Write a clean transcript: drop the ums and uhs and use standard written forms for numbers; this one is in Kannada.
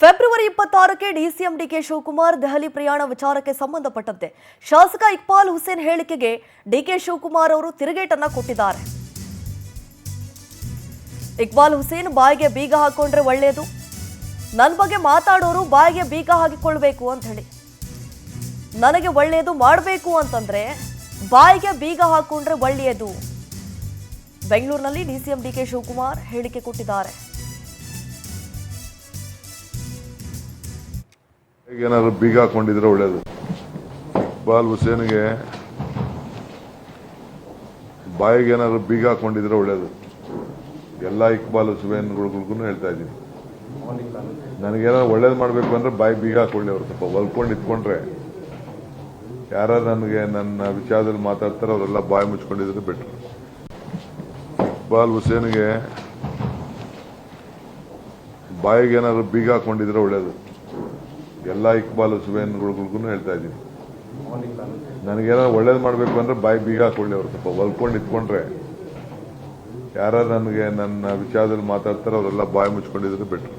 ಫೆಬ್ರವರಿ 26ಕ್ಕೆ ಡಿಸಿಎಂ ಡಿಕೆ ಶಿವಕುಮಾರ್ ದೆಹಲಿ ಪ್ರಯಾಣ ವಿಚಾರಕ್ಕೆ ಸಂಬಂಧಪಟ್ಟಂತೆ ಶಾಸಕ ಇಕ್ಬಾಲ್ ಹುಸೇನ್ ಹೇಳಿಕೆಗೆ ಡಿಕೆ ಶಿವಕುಮಾರ್ ಅವರು ತಿರುಗೇಟನ್ನ ಕೊಟ್ಟಿದ್ದಾರೆ. ಇಕ್ಬಾಲ್ ಹುಸೇನ್ ಬಾಯಿಗೆ ಬೀಗ ಹಾಕೊಂಡ್ರೆ ಒಳ್ಳೆಯದು, ನನ್ನ ಬಗ್ಗೆ ಮಾತಾಡೋರು ಬಾಯಿಗೆ ಬೀಗ ಹಾಕಿಕೊಳ್ಳಬೇಕು ಅಂತ ಹೇಳಿ, ನನಗೆ ಒಳ್ಳೆಯದು ಮಾಡಬೇಕು ಅಂತಂದ್ರೆ ಬಾಯಿಗೆ ಬೀಗ ಹಾಕೊಂಡ್ರೆ ಒಳ್ಳೆಯದು. ಬೆಂಗಳೂರಿನಲ್ಲಿ ಡಿಸಿಎಂ ಡಿಕೆ ಶಿವಕುಮಾರ್ ಹೇಳಿಕೆ ಕೊಟ್ಟಿದ್ದಾರೆ. ಏನಾದ್ರು ಬೀಗ ಹಾಕೊಂಡಿದ್ರೆ ಒಳ್ಳೇದು. ಇಕ್ಬಾಲ್ ಹುಸೇನ್ಗೆ ಬಾಯಿಗೆ ಏನಾದ್ರು ಬೀಗ ಹಾಕೊಂಡಿದ್ರೆ ಒಳ್ಳೇದು. ಎಲ್ಲ ಇಕ್ಬಾಲ್ ಹುಸೇನ್ಗಳಿಗೂ ಹೇಳ್ತಾ ಇದ್ದೀನಿ, ನನಗೇನಾದ್ರು ಒಳ್ಳೇದು ಮಾಡಬೇಕು ಅಂದ್ರೆ ಬಾಯಿ ಬೀಗ ಹಾಕೊಳ್ಳಿ. ಅವ್ರು ಸ್ವಲ್ಪ ಹೊಲ್ಕೊಂಡು ಇಟ್ಕೊಂಡ್ರೆ ಯಾರು ನನಗೆ ನನ್ನ ವಿಚಾರದಲ್ಲಿ ಮಾತಾಡ್ತಾರೆ ಅವರೆಲ್ಲ ಬಾಯಿ ಮುಚ್ಕೊಂಡಿದ್ರೆ ಬೆಟ್ರು. ಇಕ್ಬಾಲ್ ಹುಸೇನ್ಗೆ ಬಾಯಿಗೆ ಏನಾದ್ರು ಬೀಗ ಹಾಕೊಂಡಿದ್ರೆ ಒಳ್ಳೇದು. ಎಲ್ಲ ಇಕ್ಬಾಲ್ ಹುಸೇನ್ಗಳಿಗೂ ಹೇಳ್ತಾ ಇದ್ದೀನಿ, ನನಗೇನಾದ್ರು ಒಳ್ಳೇದು ಮಾಡಬೇಕು ಅಂದ್ರೆ ಬಾಯಿ ಬೀಗ ಹಾಕೊಳ್ಳಿ. ಅವ್ರು ಸ್ವಲ್ಪ ಹೊಲ್ಕೊಂಡು ಇಟ್ಕೊಂಡ್ರೆ ಯಾರು ನನಗೆ ನನ್ನ ವಿಚಾರದಲ್ಲಿ ಮಾತಾಡ್ತಾರೆ ಅವರೆಲ್ಲ ಬಾಯಿ ಮುಚ್ಕೊಂಡಿದ್ರೆ ಬೆಟ್ರು.